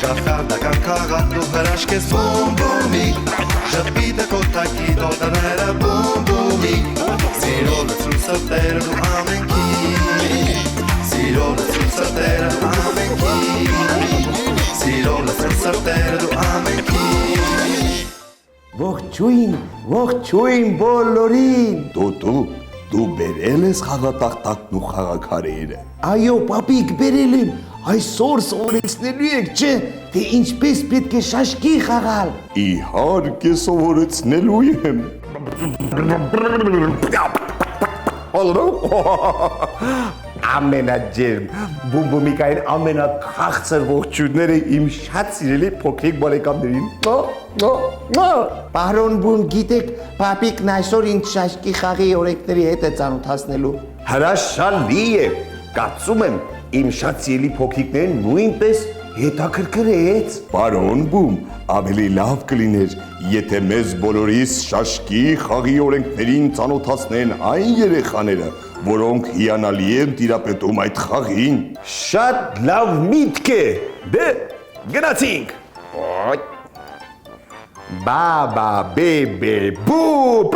կախարդական քաղաք դու հրաշք ես բում-բումի Ժպիտը կոտակի տոտաները բում-բումի Սիրո լցրու սրտերը դու ամենքի Սիրո լցրու սրտերը ամենքի Սիրո լցրու սրտերը դու ամենքի Ողջույն բոլորին Դու բերել ես խաղատախտակն ու խաղաքարերը Այո, պապիկ, բերել եմ Այսօր սովորեցնելու եք, չէ, թե ինչպես պետք է շաշկի խաղալ Իհարկե սովորեցնելու եմ Ամենաջերմ, բումբումիկային ամենաքաղցր ողջույնները իմ շատ սիրելի փոքրիկ բարեկամներին Պարոն բում, գիտեք, պապիկն այսօր ինձ շաշկի խաղի օրենքների հետ է ծանոթացնելու Հրաշալի է, կարծում եմ իմ շատ սիրելի փոքրիկներին նույնպես հետաքրքրեց Պարոն բում, ավելի լավ կլիներ, եթե մեզ բոլորիս շաշկի խաղի օրենքներին ծանոթացնեն այն երեխաները, որոնք հիանալի են տիրապետում այդ խաղին Շատ լավ միտք է, դե գնացինք Բաբա, բեբե, բու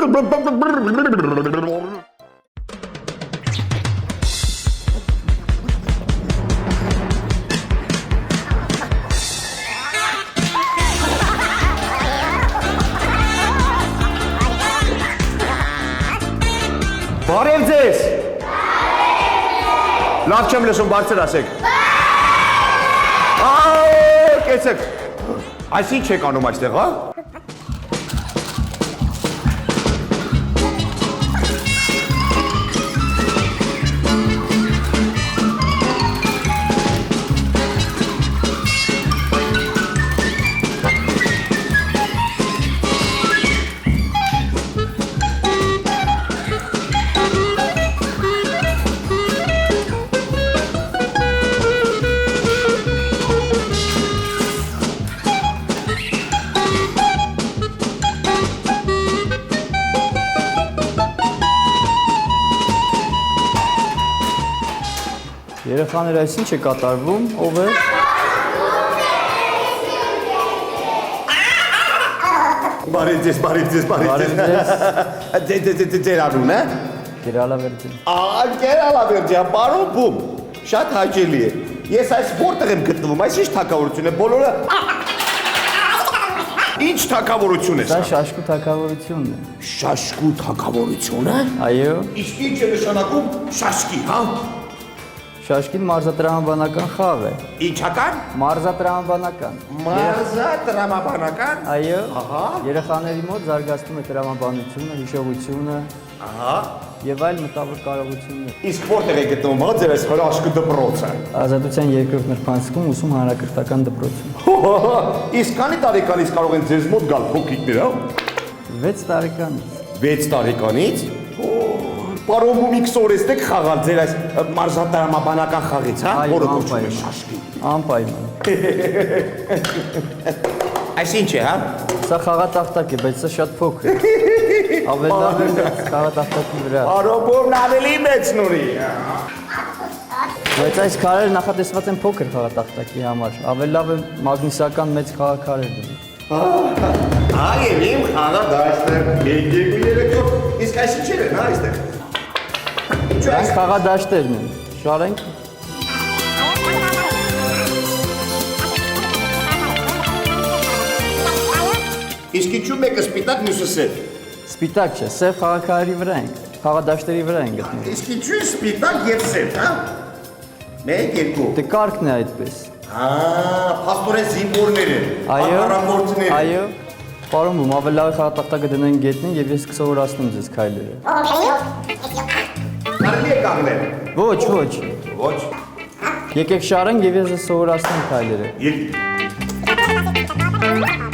Բարև ձեզ Լավ չեմ լսում, բարձր ասեք Կեցեք Այս ինչ եք անում այստեղ, հա? Երեխաներ, այս ինչ է կատարվում, ով է? Բարև ձեզ Ձեր անուն է? Գերալավերդյան Գերալավերդյան, պարոն բում, շատ հաճելի է Ես այս որտեղ եմ գտնվում, այս ինչ թագավորություն է, բոլորը Ինչ թագավորություն է Սա շաշկու թագավորությունն է Շաշկու թագավորությունը? Այո Իսկ ինչ է նշանակում շաշկի, հա? Շաշկին մարզատրամաբանական խաղ է Ինչական? Մարզատրամաբանական Մարզատրամաբանական? Այո Երեխաների մոտ զարգացնում է տրամաբանությունը, հիշողությունը Եվ այլ մտավոր կարողություններ Իսկ որտեղ է գտնվում, հա, ձեր այս հրաշքը դպրոցը? Ազատության երկրորդ նրբանցքում ուսում հանրակրթական դպրոցում Իսկ քանի տարեկանից կարող են ձեզ մոտ գալ փոքրիկները, հա? 6 տարեկանից 6 տարեկանից? Պարոն բումիկ սովորեցնեք խաղալ ձեր այս մարզատրամաբանական խաղից, հա? Որը կոչվում է շաշկի Անպայման Այս ինչ է, հա? Սա խաղատախտակ է, բայց սա շատ փոքր է Ավելի լավ է խաղատախտակի վրա Պարոն բումն ավելի մեծ նորի Բայց այս քարերը նախատեսված են փոքր խաղատախտակի համար Ավելի լավ է մագնիսական մեծ խաղաքարեր դրել Այ իմ խաղադաշտը 1-2-3 Իսկ այս ինչեր են, հա, այստեղ Այս խաղադաշտերն են, շարենք Իսկ ինչու մեկը սպիտակ, մյուսը սև Սպիտակ չէ, սև խաղաքարերի վրա ենք, խաղադաշտերի վրա են գտնվում Իսկ ինչու է սպիտակ և սև, հա 1-2 Դե կարգն է այդպես Փաստորեն զինվորներ են, հակառակորդներ Այո, պարոն բում, ավելի լավ է խաղատախտակը դնեն գետնին և ես կսովորացնեմ ձեզ քայլերը Կարելի է կանգնել Ոչ Եկեք շարենք և ես սովորացնեմ քայլերը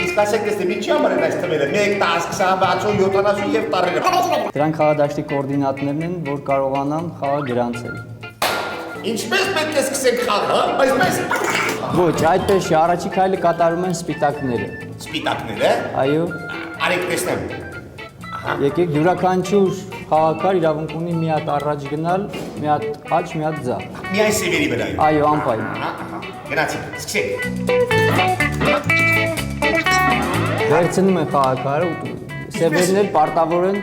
Իսկ ասեք ես ինչի համար են այս թվերը 1, 10, 20, 60, 70 և տարերը Դրանք խաղադաշտի կոորդինատներն են, որ կարողանան խաղը գրանցել Ինչպես պետք է սկսենք խաղը, հա? Այսպես Ոչ, այդպես չէ, առաջի քայլը կատարում են սպիտակները Սպիտակները? Այո Արեք տեսնեմ Եկեք յուրաքանչյուր խաղաքար իրավունք ունի մի հատ առաջ գնալ, մի հատ աջ, մի հատ ձախ Միայն սևերի վրա Այո, անպայման Գնացինք, սկսենք։ Վերցնում են խաղակարը, սևերներ պարտավոր են,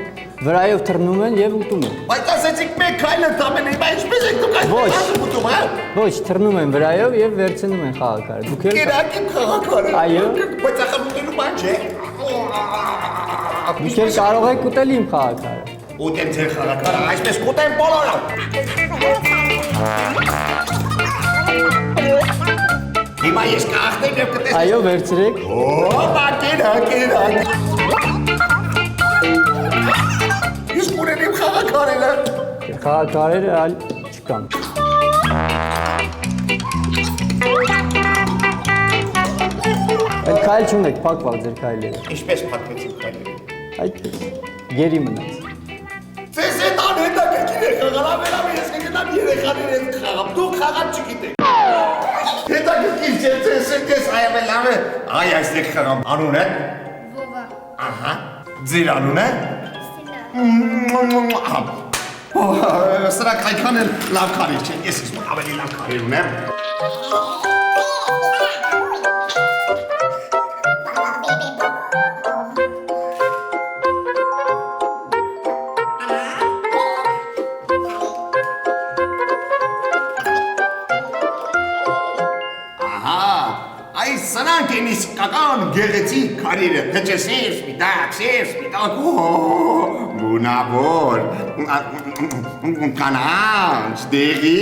վրայով թռնում են եւ ուտում են։ Բայց ասեցիք մեկ քայլը տամեն, հիմա ինչպես եք դուք Ոչ։ այսպես ուտում, հա։ Ոչ, թռնում են վրայով եւ վերցնում են խաղակարը։ Դուք էլ Կերակիմ խաղակարը։ Այո։ Բայց ախր ուտելու բան չէ։ դուք էլ կարող եք ուտել իմ խաղակարը։ Ուտեմ ձեր խաղակարը, այսպես կուտեմ բոլորը։ Հիմա ես կախտեմ եւ կտեսնեմ։ Այո, վերցրեք։ Օպա, կերակ։ Ես կունեմ իմ խաղակարերը։ Խաղակարերը այլ չկան։ Այդ քայլ չունեք, փակված ձեր քայլերը։ Ինչպես փակվեցիք քայլերը։ Այդպես։ Գերի մնաց։ Ձեզ հետ անհետաքրքիր է խաղալավելավ ես կգնամ երեխաների հետ խաղամ, դուք խաղալ չգիտեք։ Հետաքրքիր չէ, ձեզ հետ ես այավելավ է, այ այստեղ խաղամ, անուն է։ Վովա, Ահա, ձեր անուն է։ Սրանք այդքան էլ լավ քարեր չեն, ես իսկ ավելի լավ քարեր ունեմ։ Այս սրանք են իսկական գեղեցիկ քարերը, թե սեր, սպիտակ, բունավոր, կանաչ, դեղի,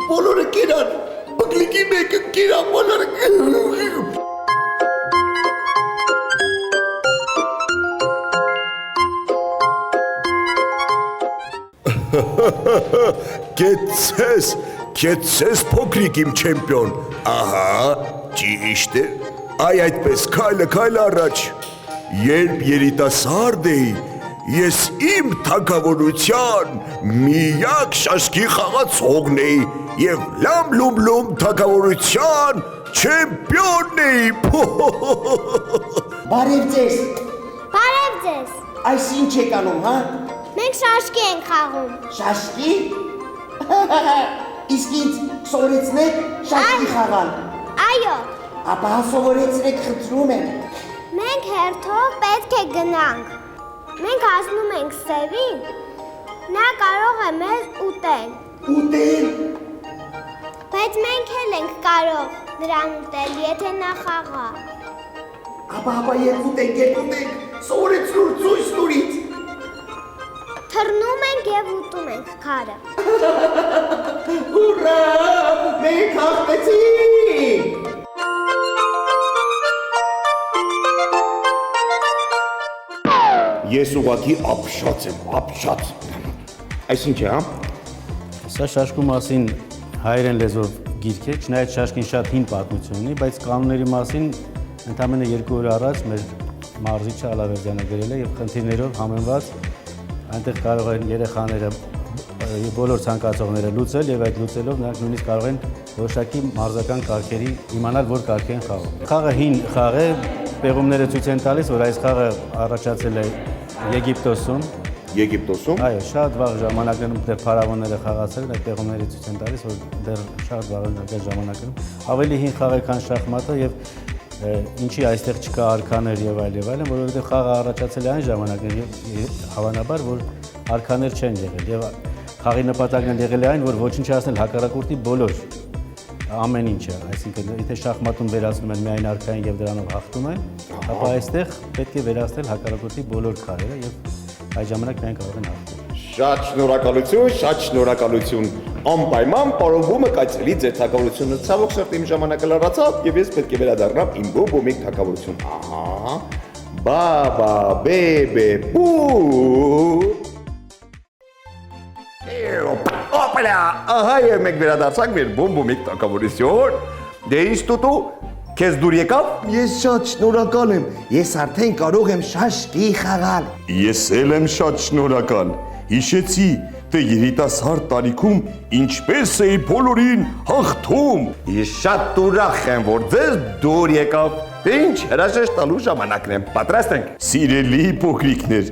բոլորը կերան, բկլիկի մեկը կերան, բոլորը Կեցես փոքրիկ իմ չեմպիոն, ահա, ճիշտ է, այդպես քայլը առաջ, երբ երիտասարդ էի, ես իմ թագավորության միակ շաշկի խաղացողն էի և լամ-լում-լում թագավորության չեմպիոնն էի, Բարև ձեզ, բարև ձեզ։ այս ինչ եք անում, հա, Մենք շաշկի ենք խաղում։ շաշկի, իսկ ինձ սովորեցնեք շաշկի խաղալ, Այո, ապա սովորեցրեք խնդրում եմ, մենք հերթով պետք է գնանք։ Մենք հասնում ենք սևին, նա կարող է մեզ ուտել, ուտել, բայց մենք էլ ենք կարող նրան ուտել, եթե նա խաղա։ ապա երբ ուտենք, սովորեցրուր ծույս տուրից, Թռնում ենք եւ ուտում ենք քարը։ Ուրա, մենք հաղթեցինք, Ես ուղղակի ապշած եմ, Այս ինչ է, հա? Սա շաշկու մասին հայերեն լեզվով գիրք է, չնայած շաշկին շատ հին պատմություն ունի, բայց կանոնների մասին ընդամենը 2 օր առաջ մեր մարզիչը Ալավերդյանը գրել է եւ խնդիրներով համեմված այնտեղ կարող են երեխաները բոլոր ցանկացողները լուծել եւ այդ լուծելով նրանք նույնիսկ կարող են որոշակի մարզական կարգերի իմանալ որ կարգ են խաղում։ Խաղը հին խաղ է, պեղումները ցույց են տալիս, որ այս խաղը առաջացել է Եգիպտոսում։ Եգիպտոսում։ Այո, շատ վաղ ժամանակներում դեռ փարավոնները խաղացել են, այդ պեղումների ցույց են տալիս, որ դեռ շատ վաղ ժամանակներում ավելի հին խաղ է, քան շախմատը եւ ինչի այստեղ չկա արքաներ եւ այլն, որովհետեւ խաղը առաջացել է այն ժամանակներում եւ հավանաբար որ արքաներ չեն եղել եւ խաղի նպատակն եղել է այն, որ ոչնչացնել հակառակորդի բոլոր ամեն ինչը, այսինքն եթե շախմատում վերացնում են միայն արքային եւ դրանով հաղթում են, ապա այստեղ պետք է վերացնել հակառակորդի բոլոր քարերը եւ այդ ժամանակ նրանք կարող են հաղթել։ Շատ շնորհակալություն, անպայման պարոն կայցելի ձեր թագավորությունը, ցավոք սրտի իմ ժամանակը լրացավ եւ ես պետք է վերադառնամ իմ բոմիկ թագավորություն, ահա, բաբա, բեբե, բու Օպլա, ահա եւ մենք վերադարձանք մեր բոմիկ թագավորություն, դե ինչ տուտու, քեզ դուր եկավ։ Ես շատ շնորհակալ եմ, ես արդեն կարող եմ շաշկի խաղալ, Ես էլ եմ շատ շնորհակալ։ Հիշեցի, Դե երիտասարդ տարիքում ինչպես էի բոլորին հաղթում։ Ես շատ ուրախ եմ, որ ձեզ դուր եկավ։ Դե ինչ, հրաժեշտ տալու ժամանակն եմ, պատրաստ ենք։ Սիրելի փոքրիկներ,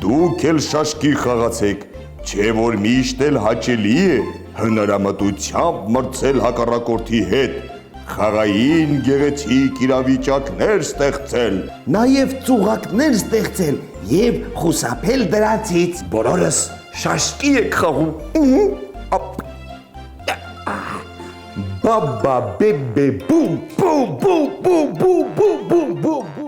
դուք էլ շաշկի խաղացեք, չէ որ միշտ էլ հաճելի է հնարամտությամբ մրցել հակառակորդի հետ, խաղային գեղեցիկ իրավիճակներ ստեղծել։ Նաև ծուղակներ ստեղծել եւ խուսափել դրանցից։ Բոլորս շաշկի եք խաղում։ Բաբա բեբե բում բում բում բում բում բում բում բում